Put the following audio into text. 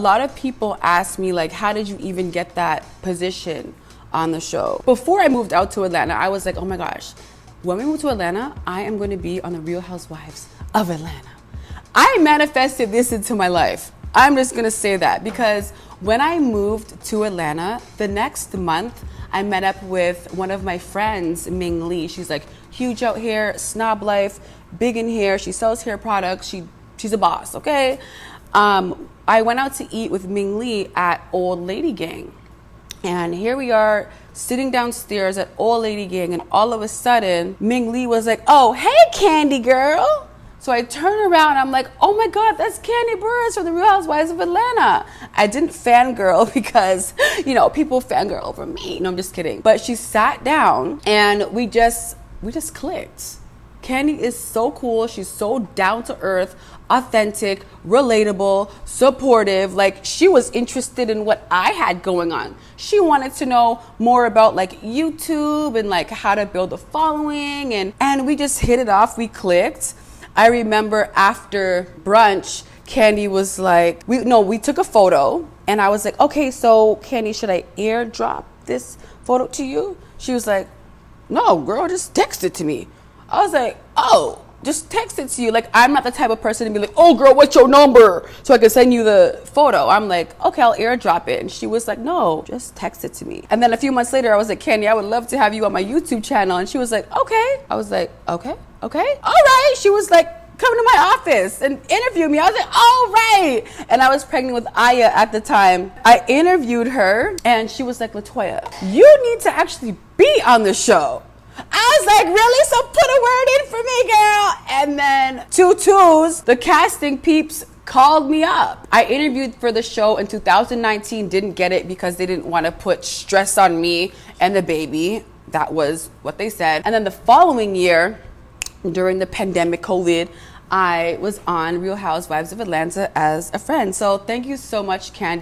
A lot of people ask me, like, how did you even get that position on the show? Before I moved out to Atlanta, I was like, oh my gosh, when we move to Atlanta, I am going to be on the Real Housewives of Atlanta. I manifested this into my life. I'm just going to say that because when I moved to Atlanta, the next month, I met up with one of my friends, Ming Lee. She's like huge out here, snob life, big in hair. She sells hair products. She's a boss, okay? I went out to eat with Ming Lee at Old Lady Gang. And here we are sitting downstairs at Old Lady Gang, and all of a sudden, Ming Lee was like, oh, hey, Candy girl. So I turn around, I'm like, oh my God, that's Candy Burris from the Real Housewives of Atlanta. I didn't fangirl because, you know, people fangirl over me. No, I'm just kidding. But she sat down and we just clicked. Candy is so cool. She's so down to earth, authentic, relatable, supportive. Like, she was interested in what I had going on. She wanted to know more about like YouTube and like how to build a following, and we just hit it off. We clicked. I remember after brunch, Candy was like, we took a photo, and I was like, okay, so Candy, should I airdrop this photo to you? She was like, no, girl, just text it to me. I was like, oh, just text it to you. Like, I'm not the type of person to be like, oh girl, what's your number? So I can send you the photo. I'm like, okay, I'll airdrop it. And she was like, no, just text it to me. And then a few months later, I was like, Candy, I would love to have you on my YouTube channel. And she was like, okay. I was like, okay, all right. She was like, come to my office and interview me. I was like, all right. And I was pregnant with Aya at the time. I interviewed her and she was like, Latoya, you need to actually be on the show. I was like, really? So put a word in for me, girl. And then 2 the casting peeps called me up. I interviewed for the show in 2019, didn't get it because they didn't want to put stress on me and the baby. That was what they said. And then the following year, during the pandemic, COVID, I was on Real Housewives of Atlanta as a friend. So thank you so much, Candy.